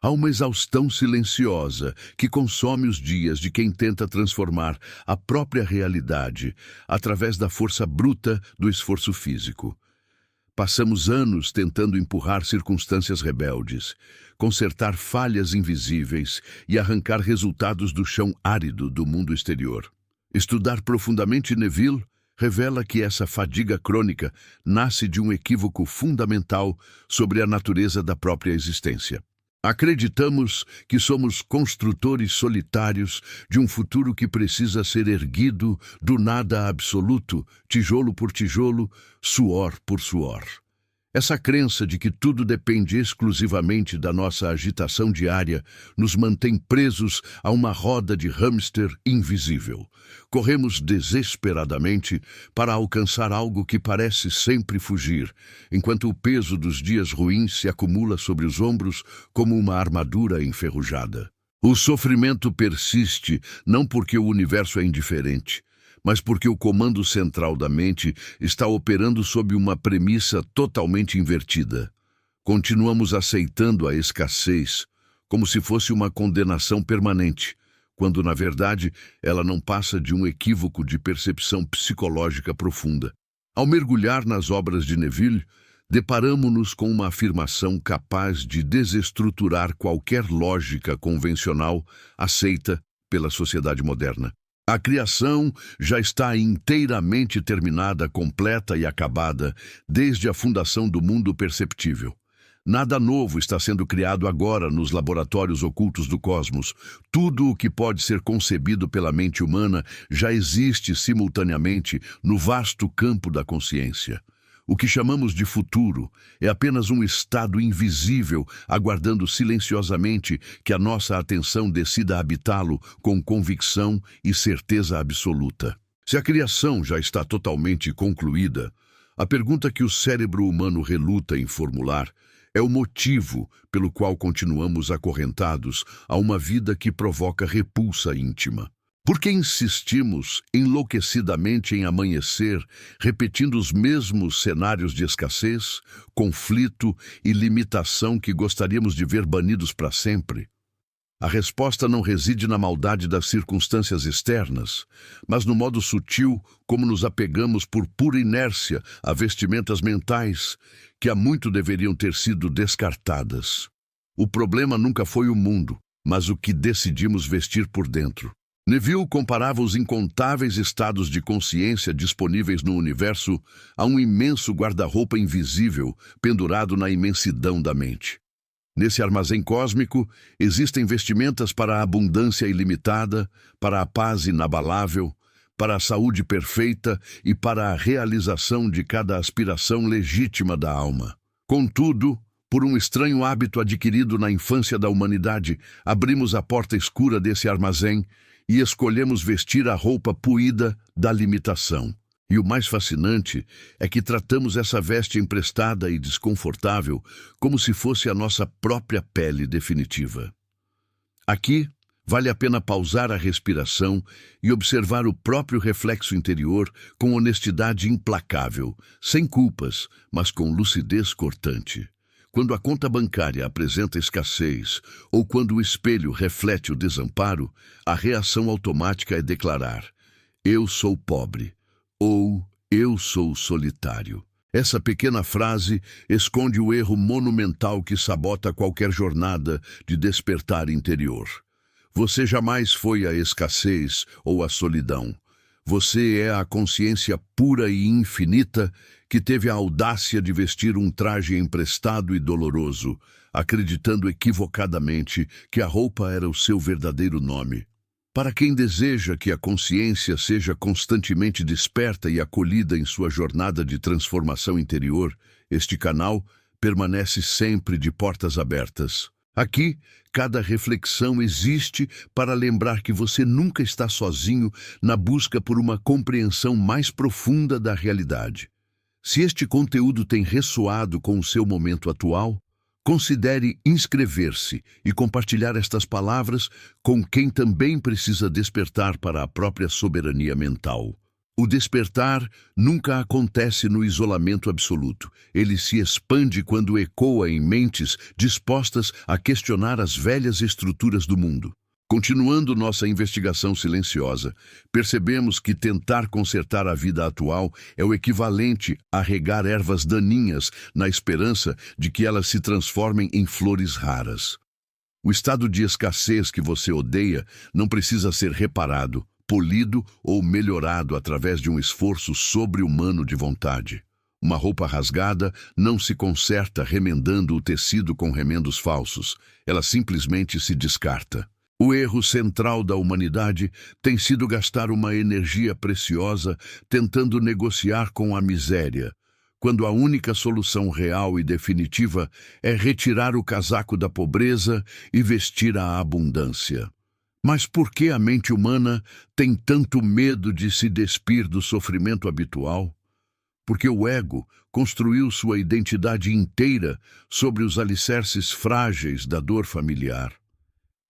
Há uma exaustão silenciosa que consome os dias de quem tenta transformar a própria realidade através da força bruta do esforço físico. Passamos anos tentando empurrar circunstâncias rebeldes, consertar falhas invisíveis e arrancar resultados do chão árido do mundo exterior. Estudar profundamente Neville revela que essa fadiga crônica nasce de um equívoco fundamental sobre a natureza da própria existência. Acreditamos que somos construtores solitários de um futuro que precisa ser erguido do nada absoluto, tijolo por tijolo, suor por suor. Essa crença de que tudo depende exclusivamente da nossa agitação diária nos mantém presos a uma roda de hamster invisível. Corremos desesperadamente para alcançar algo que parece sempre fugir, enquanto o peso dos dias ruins se acumula sobre os ombros como uma armadura enferrujada. O sofrimento persiste não porque o universo é indiferente, mas porque o comando central da mente está operando sob uma premissa totalmente invertida. Continuamos aceitando a escassez como se fosse uma condenação permanente, quando, na verdade, ela não passa de um equívoco de percepção psicológica profunda. Ao mergulhar nas obras de Neville, deparamo-nos com uma afirmação capaz de desestruturar qualquer lógica convencional aceita pela sociedade moderna. A criação já está inteiramente terminada, completa e acabada, desde a fundação do mundo perceptível. Nada novo está sendo criado agora nos laboratórios ocultos do cosmos. Tudo o que pode ser concebido pela mente humana já existe simultaneamente no vasto campo da consciência. O que chamamos de futuro é apenas um estado invisível, aguardando silenciosamente que a nossa atenção decida habitá-lo com convicção e certeza absoluta. Se a criação já está totalmente concluída, a pergunta que o cérebro humano reluta em formular é o motivo pelo qual continuamos acorrentados a uma vida que provoca repulsa íntima. Por que insistimos enlouquecidamente em amanhecer, repetindo os mesmos cenários de escassez, conflito e limitação que gostaríamos de ver banidos para sempre? A resposta não reside na maldade das circunstâncias externas, mas no modo sutil como nos apegamos por pura inércia a vestimentas mentais que há muito deveriam ter sido descartadas. O problema nunca foi o mundo, mas o que decidimos vestir por dentro. Neville comparava os incontáveis estados de consciência disponíveis no universo a um imenso guarda-roupa invisível pendurado na imensidão da mente. Nesse armazém cósmico, existem vestimentas para a abundância ilimitada, para a paz inabalável, para a saúde perfeita e para a realização de cada aspiração legítima da alma. Contudo, por um estranho hábito adquirido na infância da humanidade, abrimos a porta escura desse armazém e escolhemos vestir a roupa puída da limitação. E o mais fascinante é que tratamos essa veste emprestada e desconfortável como se fosse a nossa própria pele definitiva. Aqui, vale a pena pausar a respiração e observar o próprio reflexo interior com honestidade implacável, sem culpas, mas com lucidez cortante. Quando a conta bancária apresenta escassez ou quando o espelho reflete o desamparo, a reação automática é declarar: "Eu sou pobre" ou "Eu sou solitário". Essa pequena frase esconde o erro monumental que sabota qualquer jornada de despertar interior. Você jamais foi a escassez ou a solidão. Você é a consciência pura e infinita que teve a audácia de vestir um traje emprestado e doloroso, acreditando equivocadamente que a roupa era o seu verdadeiro nome. Para quem deseja que a consciência seja constantemente desperta e acolhida em sua jornada de transformação interior, este canal permanece sempre de portas abertas. Aqui, cada reflexão existe para lembrar que você nunca está sozinho na busca por uma compreensão mais profunda da realidade. Se este conteúdo tem ressoado com o seu momento atual, considere inscrever-se e compartilhar estas palavras com quem também precisa despertar para a própria soberania mental. O despertar nunca acontece no isolamento absoluto. Ele se expande quando ecoa em mentes dispostas a questionar as velhas estruturas do mundo. Continuando nossa investigação silenciosa, percebemos que tentar consertar a vida atual é o equivalente a regar ervas daninhas na esperança de que elas se transformem em flores raras. O estado de escassez que você odeia não precisa ser reparado, polido ou melhorado através de um esforço sobre-humano de vontade. Uma roupa rasgada não se conserta remendando o tecido com remendos falsos. Ela simplesmente se descarta. O erro central da humanidade tem sido gastar uma energia preciosa tentando negociar com a miséria, quando a única solução real e definitiva é retirar o casaco da pobreza e vestir a abundância. Mas por que a mente humana tem tanto medo de se despir do sofrimento habitual? Porque o ego construiu sua identidade inteira sobre os alicerces frágeis da dor familiar.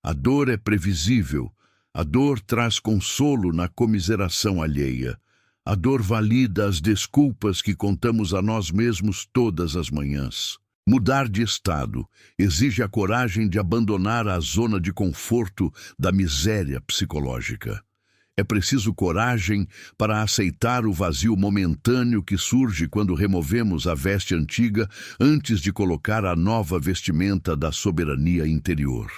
A dor é previsível, a dor traz consolo na comiseração alheia. A dor valida as desculpas que contamos a nós mesmos todas as manhãs. Mudar de estado exige a coragem de abandonar a zona de conforto da miséria psicológica. É preciso coragem para aceitar o vazio momentâneo que surge quando removemos a veste antiga antes de colocar a nova vestimenta da soberania interior.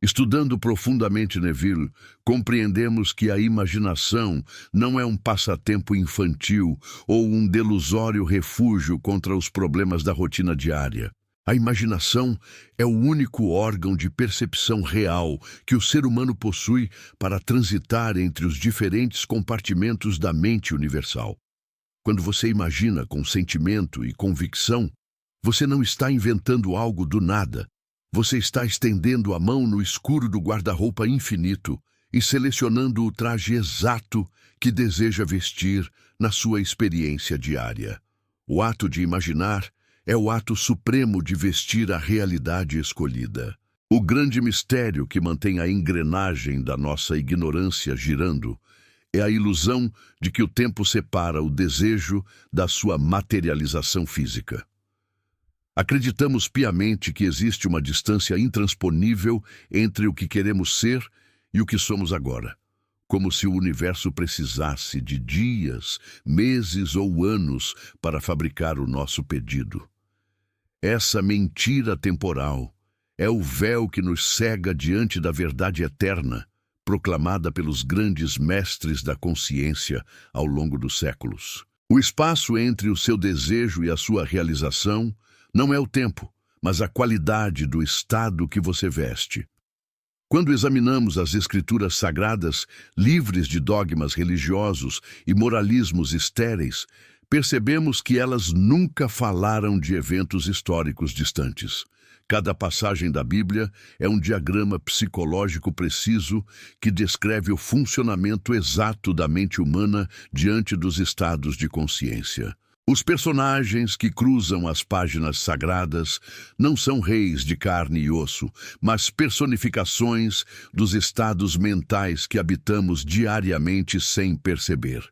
Estudando profundamente Neville, compreendemos que a imaginação não é um passatempo infantil ou um delusório refúgio contra os problemas da rotina diária. A imaginação é o único órgão de percepção real que o ser humano possui para transitar entre os diferentes compartimentos da mente universal. Quando você imagina com sentimento e convicção, você não está inventando algo do nada. Você está estendendo a mão no escuro do guarda-roupa infinito e selecionando o traje exato que deseja vestir na sua experiência diária. O ato de imaginar é o ato supremo de vestir a realidade escolhida. O grande mistério que mantém a engrenagem da nossa ignorância girando é a ilusão de que o tempo separa o desejo da sua materialização física. Acreditamos piamente que existe uma distância intransponível entre o que queremos ser e o que somos agora, como se o universo precisasse de dias, meses ou anos para fabricar o nosso pedido. Essa mentira temporal é o véu que nos cega diante da verdade eterna, proclamada pelos grandes mestres da consciência ao longo dos séculos. O espaço entre o seu desejo e a sua realização não é o tempo, mas a qualidade do estado que você veste. Quando examinamos as escrituras sagradas, livres de dogmas religiosos e moralismos estéreis, percebemos que elas nunca falaram de eventos históricos distantes. Cada passagem da Bíblia é um diagrama psicológico preciso que descreve o funcionamento exato da mente humana diante dos estados de consciência. Os personagens que cruzam as páginas sagradas não são reis de carne e osso, mas personificações dos estados mentais que habitamos diariamente sem perceber.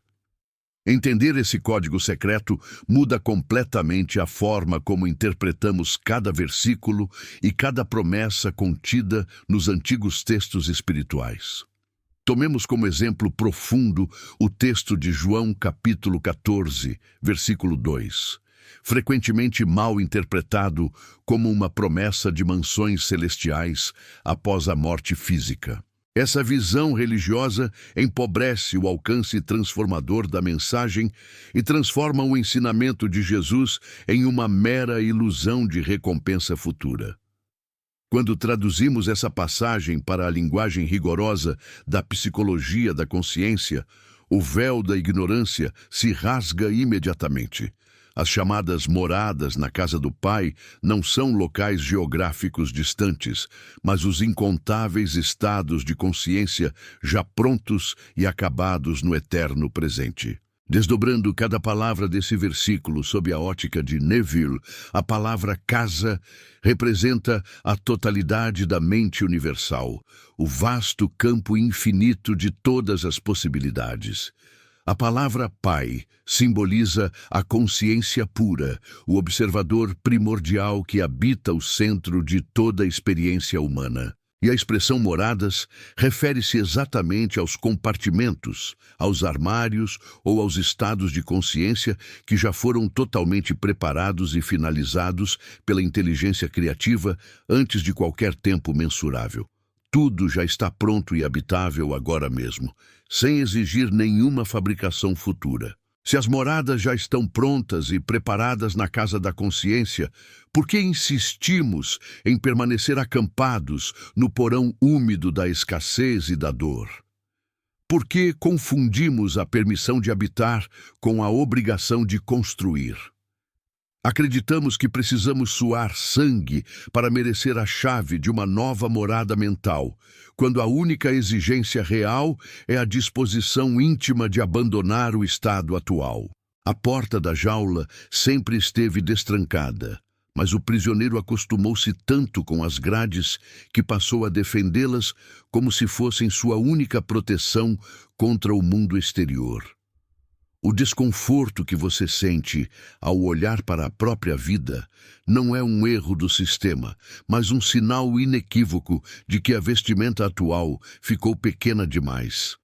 Entender esse código secreto muda completamente a forma como interpretamos cada versículo e cada promessa contida nos antigos textos espirituais. Tomemos como exemplo profundo o texto de João capítulo 14, versículo 2, frequentemente mal interpretado como uma promessa de mansões celestiais após a morte física. Essa visão religiosa empobrece o alcance transformador da mensagem e transforma o ensinamento de Jesus em uma mera ilusão de recompensa futura. Quando traduzimos essa passagem para a linguagem rigorosa da psicologia da consciência, o véu da ignorância se rasga imediatamente. As chamadas moradas na casa do Pai não são locais geográficos distantes, mas os incontáveis estados de consciência já prontos e acabados no eterno presente. Desdobrando cada palavra desse versículo sob a ótica de Neville, a palavra casa representa a totalidade da mente universal, o vasto campo infinito de todas as possibilidades. A palavra Pai simboliza a consciência pura, o observador primordial que habita o centro de toda a experiência humana. E a expressão moradas refere-se exatamente aos compartimentos, aos armários ou aos estados de consciência que já foram totalmente preparados e finalizados pela inteligência criativa antes de qualquer tempo mensurável. Tudo já está pronto e habitável agora mesmo, sem exigir nenhuma fabricação futura. Se as moradas já estão prontas e preparadas na casa da consciência, por que insistimos em permanecer acampados no porão úmido da escassez e da dor? Por que confundimos a permissão de habitar com a obrigação de construir? Acreditamos que precisamos suar sangue para merecer a chave de uma nova morada mental, quando a única exigência real é a disposição íntima de abandonar o estado atual. A porta da jaula sempre esteve destrancada, mas o prisioneiro acostumou-se tanto com as grades que passou a defendê-las como se fossem sua única proteção contra o mundo exterior. O desconforto que você sente ao olhar para a própria vida não é um erro do sistema, mas um sinal inequívoco de que a vestimenta atual ficou pequena demais.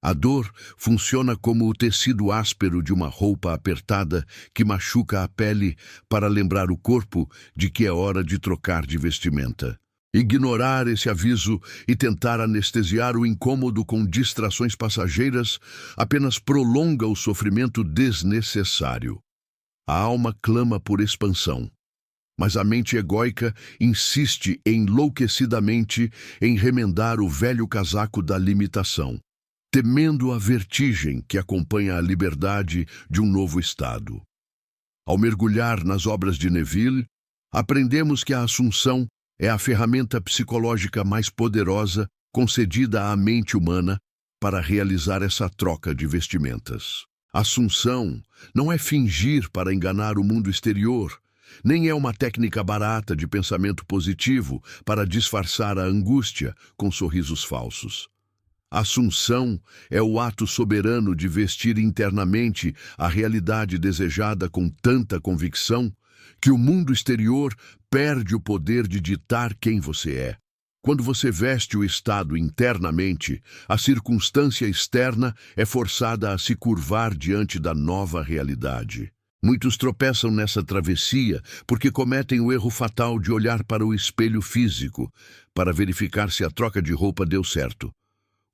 A dor funciona como o tecido áspero de uma roupa apertada que machuca a pele para lembrar o corpo de que é hora de trocar de vestimenta. Ignorar esse aviso e tentar anestesiar o incômodo com distrações passageiras apenas prolonga o sofrimento desnecessário. A alma clama por expansão, mas a mente egóica insiste enlouquecidamente em remendar o velho casaco da limitação, temendo a vertigem que acompanha a liberdade de um novo estado. Ao mergulhar nas obras de Neville, aprendemos que a assunção é a ferramenta psicológica mais poderosa concedida à mente humana para realizar essa troca de vestimentas. Assunção não é fingir para enganar o mundo exterior, nem é uma técnica barata de pensamento positivo para disfarçar a angústia com sorrisos falsos. Assunção é o ato soberano de vestir internamente a realidade desejada com tanta convicção que o mundo exterior perde o poder de ditar quem você é. Quando você veste o estado internamente, a circunstância externa é forçada a se curvar diante da nova realidade. Muitos tropeçam nessa travessia porque cometem o erro fatal de olhar para o espelho físico para verificar se a troca de roupa deu certo.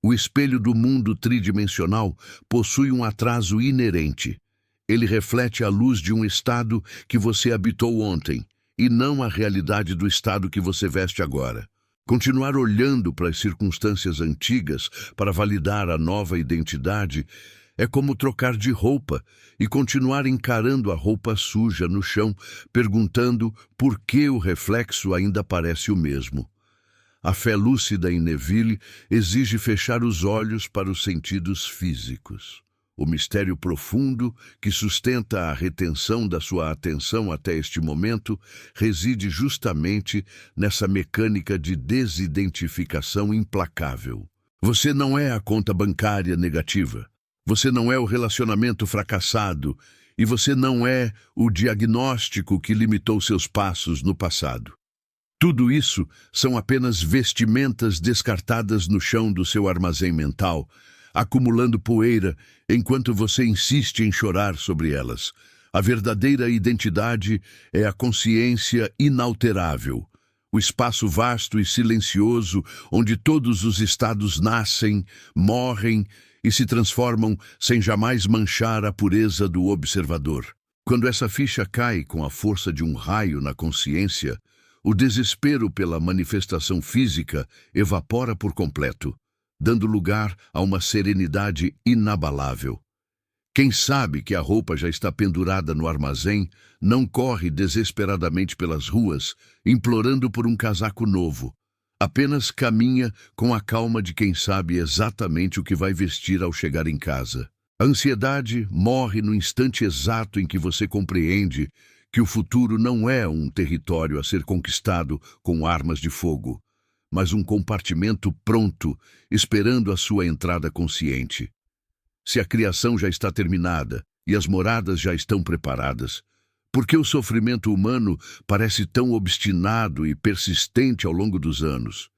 O espelho do mundo tridimensional possui um atraso inerente. Ele reflete a luz de um estado que você habitou ontem, e não a realidade do estado que você veste agora. Continuar olhando para as circunstâncias antigas para validar a nova identidade é como trocar de roupa e continuar encarando a roupa suja no chão, perguntando por que o reflexo ainda parece o mesmo. A fé lúcida em Neville exige fechar os olhos para os sentidos físicos. O mistério profundo que sustenta a retenção da sua atenção até este momento reside justamente nessa mecânica de desidentificação implacável. Você não é a conta bancária negativa, você não é o relacionamento fracassado e você não é o diagnóstico que limitou seus passos no passado. Tudo isso são apenas vestimentas descartadas no chão do seu armazém mental, acumulando poeira enquanto você insiste em chorar sobre elas. A verdadeira identidade é a consciência inalterável, o espaço vasto e silencioso onde todos os estados nascem, morrem e se transformam sem jamais manchar a pureza do observador. Quando essa ficha cai com a força de um raio na consciência, o desespero pela manifestação física evapora por completo, dando lugar a uma serenidade inabalável. Quem sabe que a roupa já está pendurada no armazém não corre desesperadamente pelas ruas, implorando por um casaco novo. Apenas caminha com a calma de quem sabe exatamente o que vai vestir ao chegar em casa. A ansiedade morre no instante exato em que você compreende que o futuro não é um território a ser conquistado com armas de fogo, mas um compartimento pronto, esperando a sua entrada consciente. Se a criação já está terminada e as moradas já estão preparadas, por que o sofrimento humano parece tão obstinado e persistente ao longo dos anos?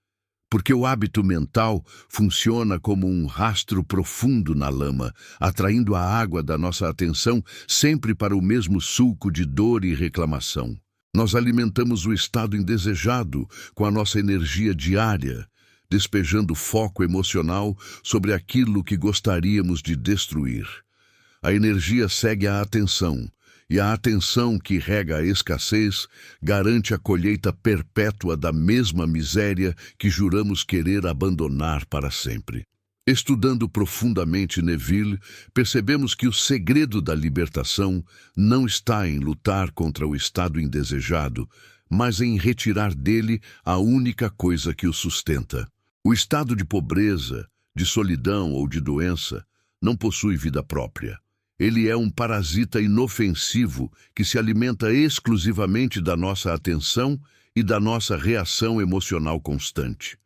Porque o hábito mental funciona como um rastro profundo na lama, atraindo a água da nossa atenção sempre para o mesmo sulco de dor e reclamação. Nós alimentamos o estado indesejado com a nossa energia diária, despejando foco emocional sobre aquilo que gostaríamos de destruir. A energia segue a atenção, e a atenção que rega a escassez garante a colheita perpétua da mesma miséria que juramos querer abandonar para sempre. Estudando profundamente Neville, percebemos que o segredo da libertação não está em lutar contra o estado indesejado, mas em retirar dele a única coisa que o sustenta. O estado de pobreza, de solidão ou de doença não possui vida própria. Ele é um parasita inofensivo que se alimenta exclusivamente da nossa atenção e da nossa reação emocional constante.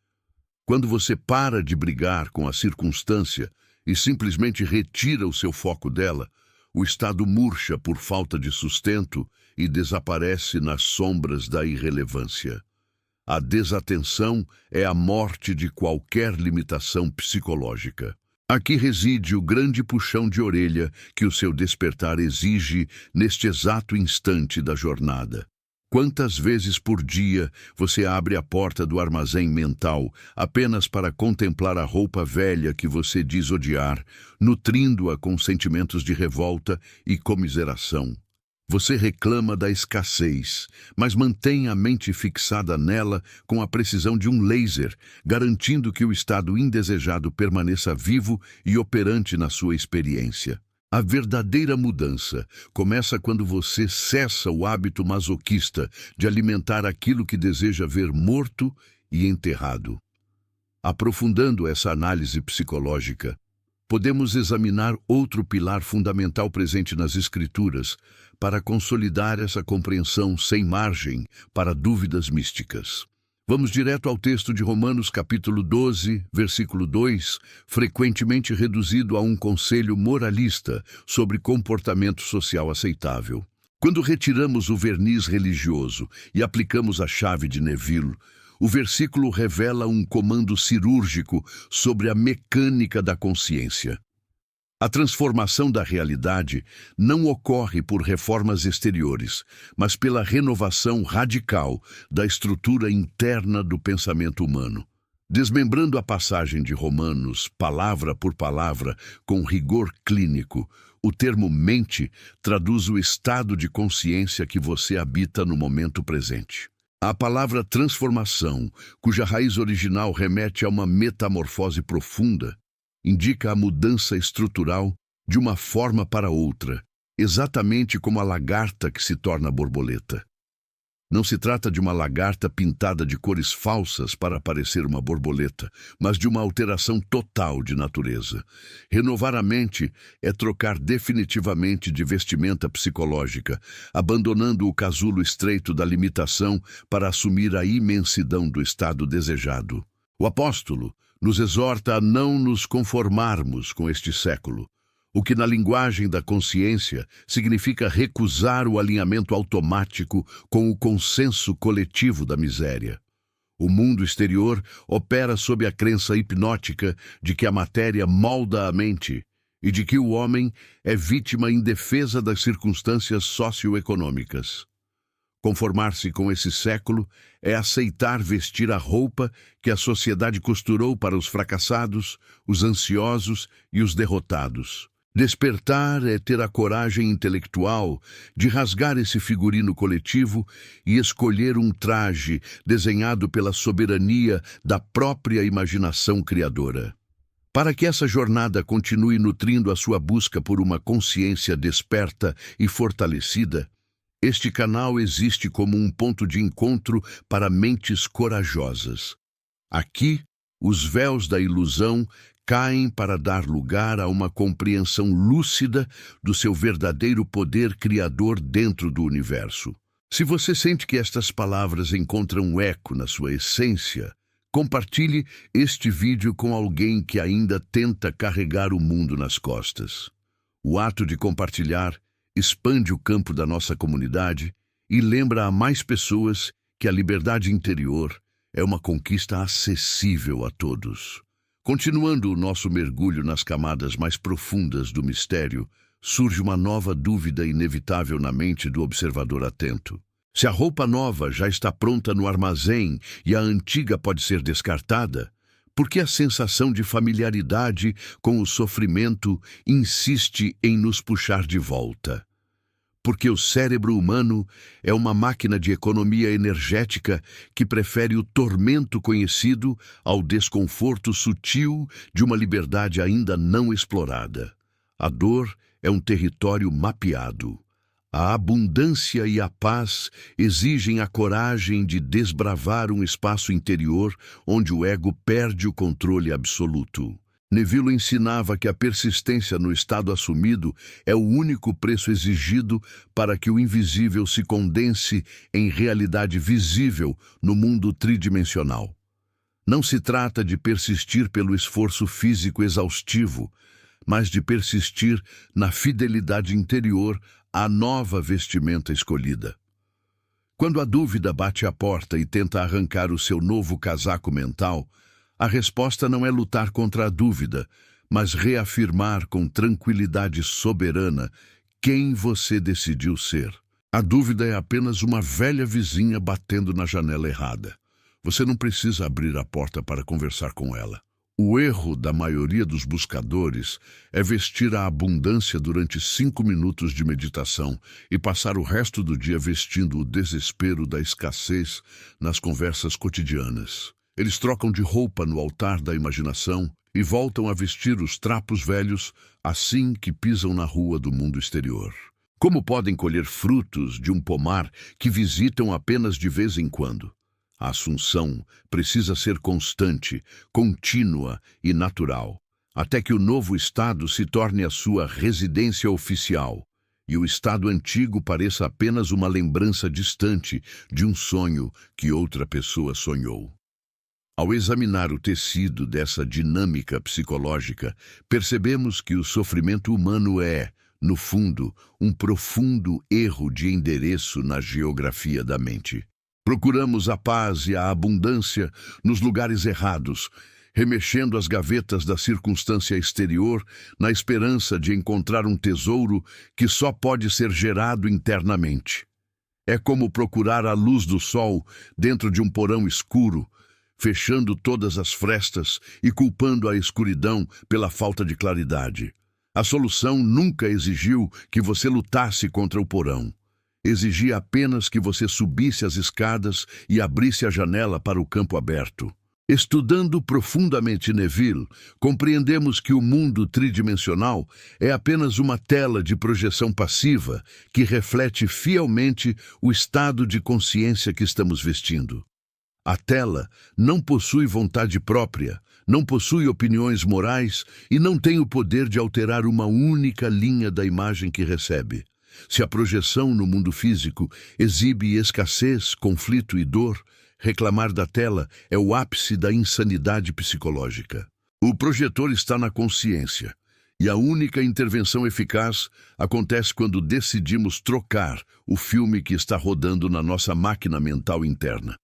Quando você para de brigar com a circunstância e simplesmente retira o seu foco dela, o estado murcha por falta de sustento e desaparece nas sombras da irrelevância. A desatenção é a morte de qualquer limitação psicológica. Aqui reside o grande puxão de orelha que o seu despertar exige neste exato instante da jornada. Quantas vezes por dia você abre a porta do armazém mental apenas para contemplar a roupa velha que você diz odiar, nutrindo-a com sentimentos de revolta e comiseração? Você reclama da escassez, mas mantém a mente fixada nela com a precisão de um laser, garantindo que o estado indesejado permaneça vivo e operante na sua experiência. A verdadeira mudança começa quando você cessa o hábito masoquista de alimentar aquilo que deseja ver morto e enterrado. Aprofundando essa análise psicológica, podemos examinar outro pilar fundamental presente nas Escrituras para consolidar essa compreensão sem margem para dúvidas místicas. Vamos direto ao texto de Romanos capítulo 12, versículo 2, frequentemente reduzido a um conselho moralista sobre comportamento social aceitável. Quando retiramos o verniz religioso e aplicamos a chave de Neville, o versículo revela um comando cirúrgico sobre a mecânica da consciência. A transformação da realidade não ocorre por reformas exteriores, mas pela renovação radical da estrutura interna do pensamento humano. Desmembrando a passagem de Romanos, palavra por palavra, com rigor clínico, o termo mente traduz o estado de consciência que você habita no momento presente. A palavra transformação, cuja raiz original remete a uma metamorfose profunda, indica a mudança estrutural de uma forma para outra, exatamente como a lagarta que se torna borboleta. Não se trata de uma lagarta pintada de cores falsas para parecer uma borboleta, mas de uma alteração total de natureza. Renovar a mente é trocar definitivamente de vestimenta psicológica, abandonando o casulo estreito da limitação para assumir a imensidão do estado desejado. O apóstolo nos exorta a não nos conformarmos com este século, o que na linguagem da consciência significa recusar o alinhamento automático com o consenso coletivo da miséria. O mundo exterior opera sob a crença hipnótica de que a matéria molda a mente e de que o homem é vítima indefesa das circunstâncias socioeconômicas. Conformar-se com esse século é aceitar vestir a roupa que a sociedade costurou para os fracassados, os ansiosos e os derrotados. Despertar é ter a coragem intelectual de rasgar esse figurino coletivo e escolher um traje desenhado pela soberania da própria imaginação criadora. Para que essa jornada continue nutrindo a sua busca por uma consciência desperta e fortalecida, este canal existe como um ponto de encontro para mentes corajosas. Aqui, os véus da ilusão caem para dar lugar a uma compreensão lúcida do seu verdadeiro poder criador dentro do universo. Se você sente que estas palavras encontram eco na sua essência, Compartilhe este vídeo com alguém que ainda tenta carregar o mundo nas costas. O ato de compartilhar expande o campo da nossa comunidade e lembra a mais pessoas que a liberdade interior é uma conquista acessível a todos. Continuando o nosso mergulho nas camadas mais profundas do mistério, surge uma nova dúvida inevitável na mente do observador atento. Se a roupa nova já está pronta no armazém e a antiga pode ser descartada, por que a sensação de familiaridade com o sofrimento insiste em nos puxar de volta? Porque o cérebro humano é uma máquina de economia energética que prefere o tormento conhecido ao desconforto sutil de uma liberdade ainda não explorada. A dor é um território mapeado. A abundância e a paz exigem a coragem de desbravar um espaço interior onde o ego perde o controle absoluto. Neville ensinava que a persistência no estado assumido é o único preço exigido para que o invisível se condense em realidade visível no mundo tridimensional. Não se trata de persistir pelo esforço físico exaustivo, mas de persistir na fidelidade interior à nova vestimenta escolhida. Quando a dúvida bate à porta e tenta arrancar o seu novo casaco mental, a resposta não é lutar contra a dúvida, mas reafirmar com tranquilidade soberana quem você decidiu ser. A dúvida é apenas uma velha vizinha batendo na janela errada. Você não precisa abrir a porta para conversar com ela. O erro da maioria dos buscadores é vestir a abundância durante 5 minutos de meditação e passar o resto do dia vestindo o desespero da escassez nas conversas cotidianas. Eles trocam de roupa no altar da imaginação e voltam a vestir os trapos velhos assim que pisam na rua do mundo exterior. Como podem colher frutos de um pomar que visitam apenas de vez em quando? A assunção precisa ser constante, contínua e natural, até que o novo estado se torne a sua residência oficial e o estado antigo pareça apenas uma lembrança distante de um sonho que outra pessoa sonhou. Ao examinar o tecido dessa dinâmica psicológica, percebemos que o sofrimento humano é, no fundo, um profundo erro de endereço na geografia da mente. Procuramos a paz e a abundância nos lugares errados, remexendo as gavetas da circunstância exterior na esperança de encontrar um tesouro que só pode ser gerado internamente. É como procurar a luz do sol dentro de um porão escuro, fechando todas as frestas e culpando a escuridão pela falta de claridade. A solução nunca exigiu que você lutasse contra o porão. Exigia apenas que você subisse as escadas e abrisse a janela para o campo aberto. Estudando profundamente Neville, compreendemos que o mundo tridimensional é apenas uma tela de projeção passiva que reflete fielmente o estado de consciência que estamos vestindo. A tela não possui vontade própria, não possui opiniões morais e não tem o poder de alterar uma única linha da imagem que recebe. Se a projeção no mundo físico exibe escassez, conflito e dor, reclamar da tela é o ápice da insanidade psicológica. O projetor está na consciência, e a única intervenção eficaz acontece quando decidimos trocar o filme que está rodando na nossa máquina mental interna.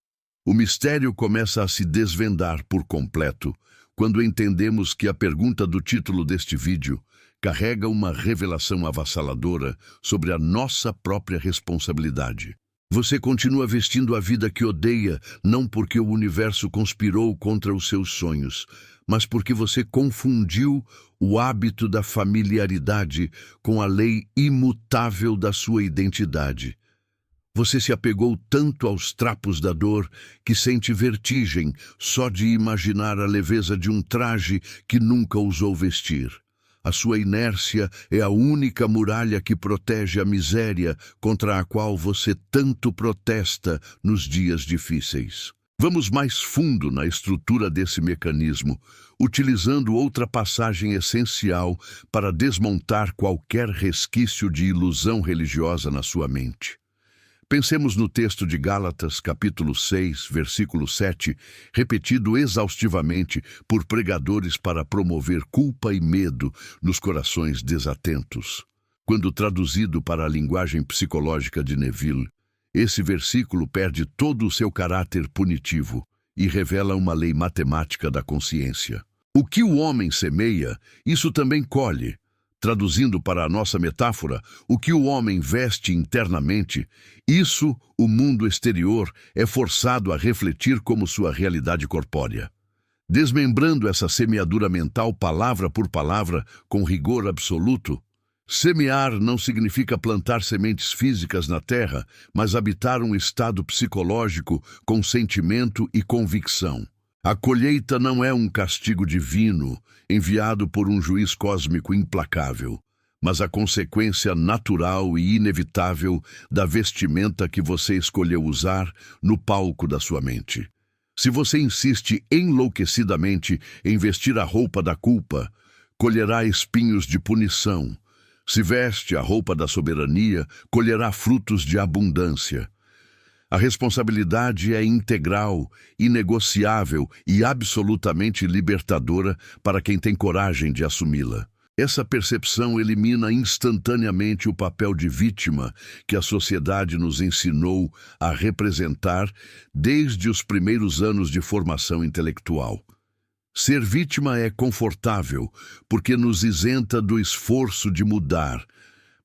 O mistério começa a se desvendar por completo quando entendemos que a pergunta do título deste vídeo carrega uma revelação avassaladora sobre a nossa própria responsabilidade. Você continua vestindo a vida que odeia, não porque o universo conspirou contra os seus sonhos, mas porque você confundiu o hábito da familiaridade com a lei imutável da sua identidade. Você se apegou tanto aos trapos da dor que sente vertigem só de imaginar a leveza de um traje que nunca ousou vestir. A sua inércia é a única muralha que protege a miséria contra a qual você tanto protesta nos dias difíceis. Vamos mais fundo na estrutura desse mecanismo, utilizando outra passagem essencial para desmontar qualquer resquício de ilusão religiosa na sua mente. Pensemos no texto de Gálatas, capítulo 6, versículo 7, repetido exaustivamente por pregadores para promover culpa e medo nos corações desatentos. Quando traduzido para a linguagem psicológica de Neville, esse versículo perde todo o seu caráter punitivo e revela uma lei matemática da consciência. O que o homem semeia, isso também colhe. Traduzindo para a nossa metáfora, o que o homem veste internamente, isso o mundo exterior é forçado a refletir como sua realidade corpórea. Desmembrando essa semeadura mental palavra por palavra com rigor absoluto, semear não significa plantar sementes físicas na terra, mas habitar um estado psicológico com sentimento e convicção. A colheita não é um castigo divino, enviado por um juiz cósmico implacável, mas a consequência natural e inevitável da vestimenta que você escolheu usar no palco da sua mente. Se você insiste enlouquecidamente em vestir a roupa da culpa, colherá espinhos de punição. Se veste a roupa da soberania, colherá frutos de abundância. A responsabilidade é integral, inegociável e absolutamente libertadora para quem tem coragem de assumi-la. Essa percepção elimina instantaneamente o papel de vítima que a sociedade nos ensinou a representar desde os primeiros anos de formação intelectual. Ser vítima é confortável, porque nos isenta do esforço de mudar,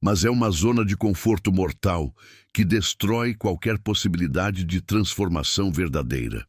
mas é uma zona de conforto mortal que destrói qualquer possibilidade de transformação verdadeira.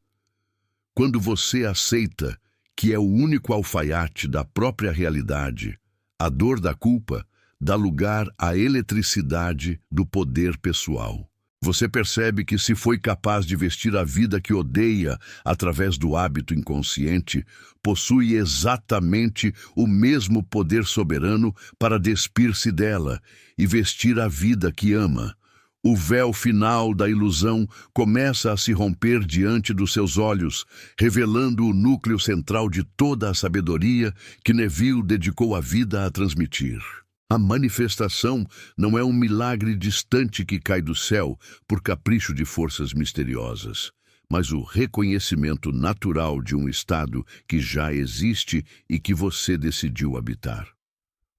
Quando você aceita que é o único alfaiate da própria realidade, a dor da culpa dá lugar à eletricidade do poder pessoal. Você percebe que se foi capaz de vestir a vida que odeia através do hábito inconsciente, possui exatamente o mesmo poder soberano para despir-se dela e vestir a vida que ama. O véu final da ilusão começa a se romper diante dos seus olhos, revelando o núcleo central de toda a sabedoria que Neville dedicou a vida a transmitir. A manifestação não é um milagre distante que cai do céu por capricho de forças misteriosas, mas o reconhecimento natural de um estado que já existe e que você decidiu habitar.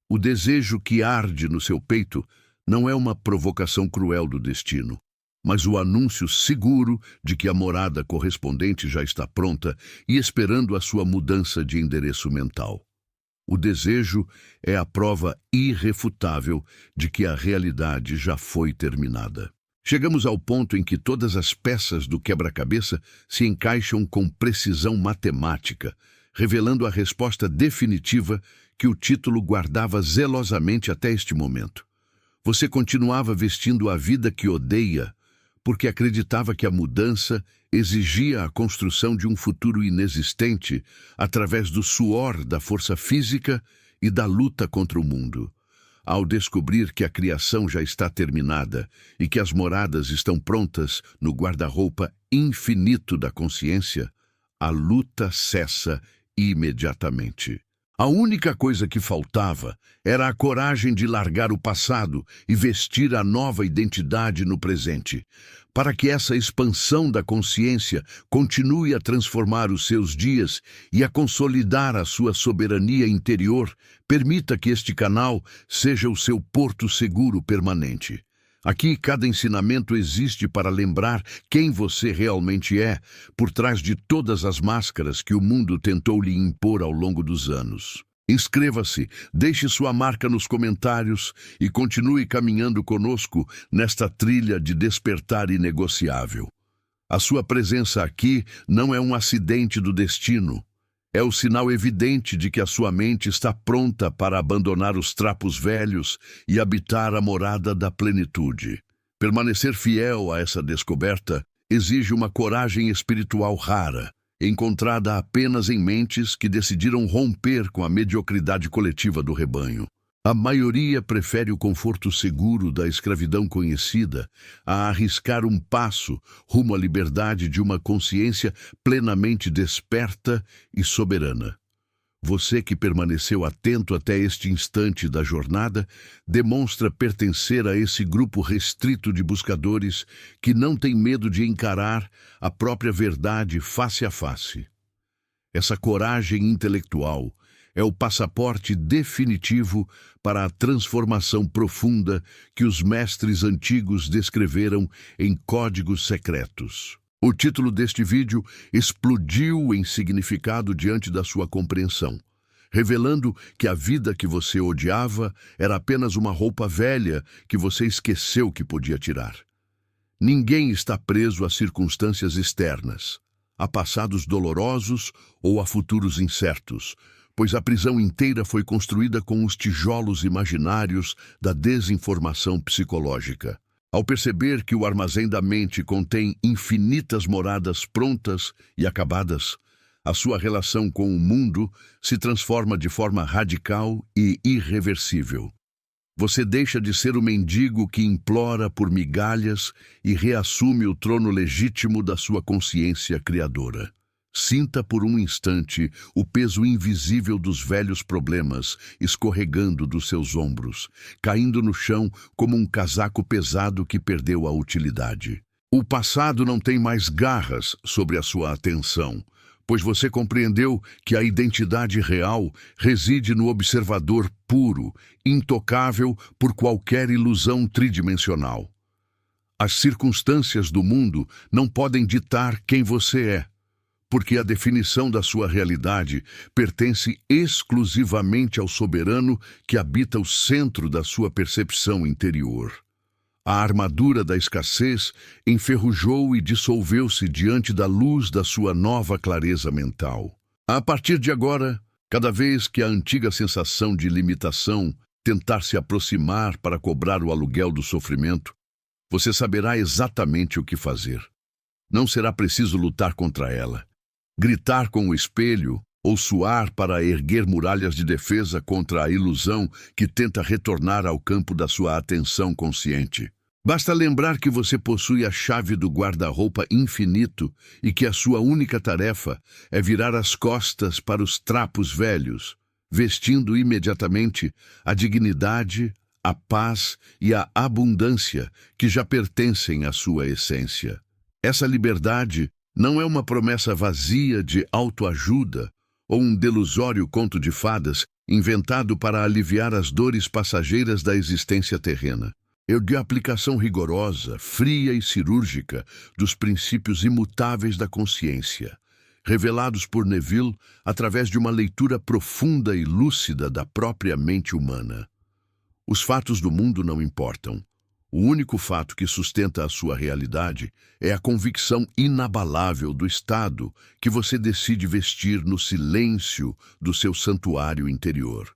O desejo que arde no seu peito não é uma provocação cruel do destino, mas o anúncio seguro de que a morada correspondente já está pronta e esperando a sua mudança de endereço mental. O desejo é a prova irrefutável de que a realidade já foi terminada. Chegamos ao ponto em que todas as peças do quebra-cabeça se encaixam com precisão matemática, revelando a resposta definitiva que o título guardava zelosamente até este momento. Você continuava vestindo a vida que odeia, porque acreditava que a mudança exigia a construção de um futuro inexistente através do suor da força física e da luta contra o mundo. Ao descobrir que a criação já está terminada e que as moradas estão prontas no guarda-roupa infinito da consciência, a luta cessa imediatamente. A única coisa que faltava era a coragem de largar o passado e vestir a nova identidade no presente. Para que essa expansão da consciência continue a transformar os seus dias e a consolidar a sua soberania interior, permita que este canal seja o seu porto seguro permanente. Aqui, cada ensinamento existe para lembrar quem você realmente é, por trás de todas as máscaras que o mundo tentou lhe impor ao longo dos anos. Inscreva-se, deixe sua marca nos comentários e continue caminhando conosco nesta trilha de despertar inegociável. A sua presença aqui não é um acidente do destino. É o sinal evidente de que a sua mente está pronta para abandonar os trapos velhos e habitar a morada da plenitude. Permanecer fiel a essa descoberta exige uma coragem espiritual rara, encontrada apenas em mentes que decidiram romper com a mediocridade coletiva do rebanho. A maioria prefere o conforto seguro da escravidão conhecida a arriscar um passo rumo à liberdade de uma consciência plenamente desperta e soberana. Você que permaneceu atento até este instante da jornada demonstra pertencer a esse grupo restrito de buscadores que não tem medo de encarar a própria verdade face a face. Essa coragem intelectual é o passaporte definitivo para a transformação profunda que os mestres antigos descreveram em códigos secretos. O título deste vídeo explodiu em significado diante da sua compreensão, revelando que a vida que você odiava era apenas uma roupa velha que você esqueceu que podia tirar. Ninguém está preso a circunstâncias externas, a passados dolorosos ou a futuros incertos, pois a prisão inteira foi construída com os tijolos imaginários da desinformação psicológica. Ao perceber que o armazém da mente contém infinitas moradas prontas e acabadas, a sua relação com o mundo se transforma de forma radical e irreversível. Você deixa de ser o mendigo que implora por migalhas e reassume o trono legítimo da sua consciência criadora. Sinta por um instante o peso invisível dos velhos problemas escorregando dos seus ombros, caindo no chão como um casaco pesado que perdeu a utilidade. O passado não tem mais garras sobre a sua atenção, pois você compreendeu que a identidade real reside no observador puro, intocável por qualquer ilusão tridimensional. As circunstâncias do mundo não podem ditar quem você é, porque a definição da sua realidade pertence exclusivamente ao soberano que habita o centro da sua percepção interior. A armadura da escassez enferrujou e dissolveu-se diante da luz da sua nova clareza mental. A partir de agora, cada vez que a antiga sensação de limitação tentar se aproximar para cobrar o aluguel do sofrimento, você saberá exatamente o que fazer. Não será preciso lutar contra ela, gritar com o espelho ou suar para erguer muralhas de defesa contra a ilusão que tenta retornar ao campo da sua atenção consciente. Basta lembrar que você possui a chave do guarda-roupa infinito e que a sua única tarefa é virar as costas para os trapos velhos, vestindo imediatamente a dignidade, a paz e a abundância que já pertencem à sua essência. Essa liberdade não é uma promessa vazia de autoajuda ou um delusório conto de fadas inventado para aliviar as dores passageiras da existência terrena. É de aplicação rigorosa, fria e cirúrgica dos princípios imutáveis da consciência, revelados por Neville através de uma leitura profunda e lúcida da própria mente humana. Os fatos do mundo não importam. O único fato que sustenta a sua realidade é a convicção inabalável do estado que você decide vestir no silêncio do seu santuário interior.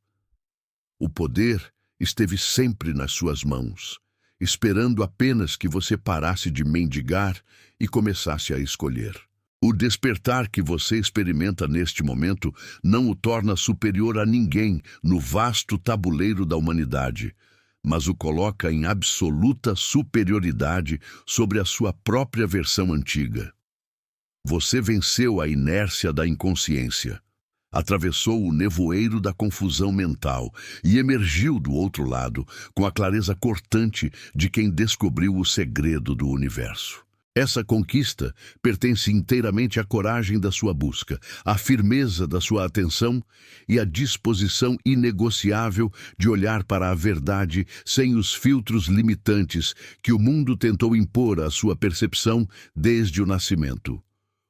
O poder esteve sempre nas suas mãos, esperando apenas que você parasse de mendigar e começasse a escolher. O despertar que você experimenta neste momento não o torna superior a ninguém no vasto tabuleiro da humanidade, mas o coloca em absoluta superioridade sobre a sua própria versão antiga. Você venceu a inércia da inconsciência, atravessou o nevoeiro da confusão mental e emergiu do outro lado com a clareza cortante de quem descobriu o segredo do universo. Essa conquista pertence inteiramente à coragem da sua busca, à firmeza da sua atenção e à disposição inegociável de olhar para a verdade sem os filtros limitantes que o mundo tentou impor à sua percepção desde o nascimento.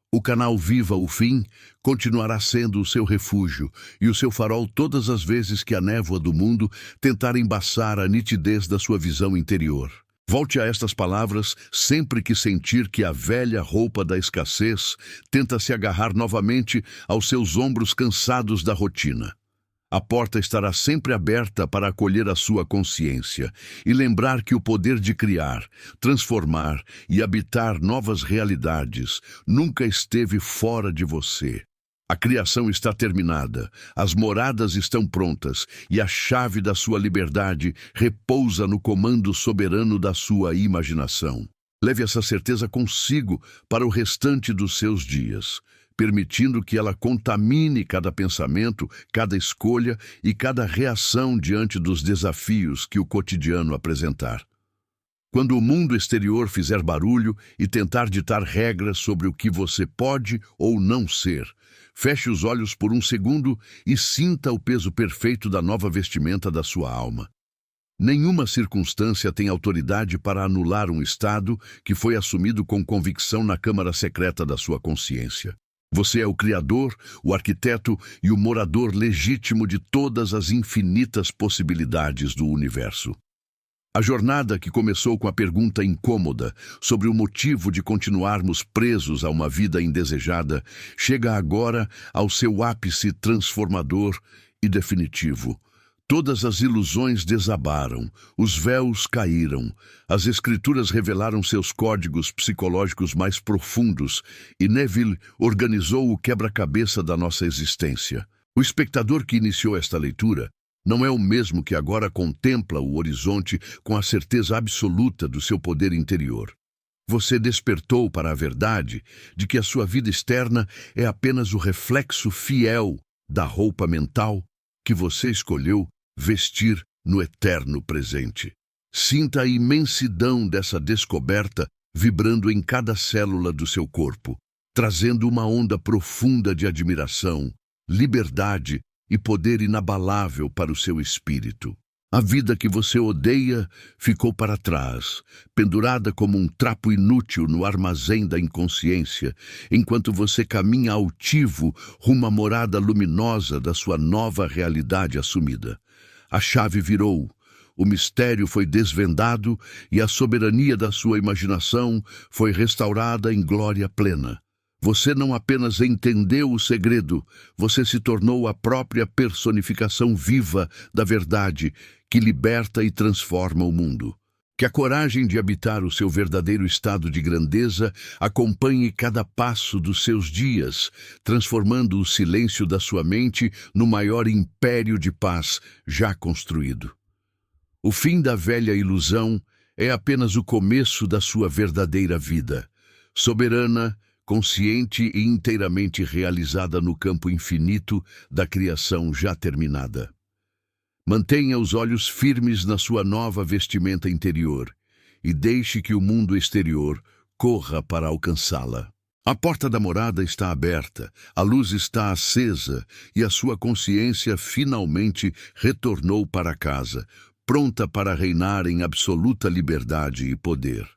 O canal Viva o Fim continuará sendo o seu refúgio e o seu farol todas as vezes que a névoa do mundo tentar embaçar a nitidez da sua visão interior. Volte a estas palavras sempre que sentir que a velha roupa da escassez tenta se agarrar novamente aos seus ombros cansados da rotina. A porta estará sempre aberta para acolher a sua consciência e lembrar que o poder de criar, transformar e habitar novas realidades nunca esteve fora de você. A criação está terminada, as moradas estão prontas e a chave da sua liberdade repousa no comando soberano da sua imaginação. Leve essa certeza consigo para o restante dos seus dias, permitindo que ela contamine cada pensamento, cada escolha e cada reação diante dos desafios que o cotidiano apresentar. Quando o mundo exterior fizer barulho e tentar ditar regras sobre o que você pode ou não ser, feche os olhos por um segundo e sinta o peso perfeito da nova vestimenta da sua alma. Nenhuma circunstância tem autoridade para anular um estado que foi assumido com convicção na câmara secreta da sua consciência. Você é o criador, o arquiteto e o morador legítimo de todas as infinitas possibilidades do universo. A jornada, que começou com a pergunta incômoda sobre o motivo de continuarmos presos a uma vida indesejada, chega agora ao seu ápice transformador e definitivo. Todas as ilusões desabaram, os véus caíram, as escrituras revelaram seus códigos psicológicos mais profundos e Neville organizou o quebra-cabeça da nossa existência. O espectador que iniciou esta leitura não é o mesmo que agora contempla o horizonte com a certeza absoluta do seu poder interior. Você despertou para a verdade de que a sua vida externa é apenas o reflexo fiel da roupa mental que você escolheu vestir no eterno presente. Sinta a imensidão dessa descoberta vibrando em cada célula do seu corpo, trazendo uma onda profunda de admiração, liberdade e poder inabalável para o seu espírito. A vida que você odeia ficou para trás, pendurada como um trapo inútil no armazém da inconsciência, enquanto você caminha altivo rumo à morada luminosa da sua nova realidade assumida. A chave virou, o mistério foi desvendado e a soberania da sua imaginação foi restaurada em glória plena. Você não apenas entendeu o segredo, você se tornou a própria personificação viva da verdade que liberta e transforma o mundo. Que a coragem de habitar o seu verdadeiro estado de grandeza acompanhe cada passo dos seus dias, transformando o silêncio da sua mente no maior império de paz já construído. O fim da velha ilusão é apenas o começo da sua verdadeira vida, soberana, consciente e inteiramente realizada no campo infinito da criação já terminada. Mantenha os olhos firmes na sua nova vestimenta interior e deixe que o mundo exterior corra para alcançá-la. A porta da morada está aberta, a luz está acesa e a sua consciência finalmente retornou para casa, pronta para reinar em absoluta liberdade e poder.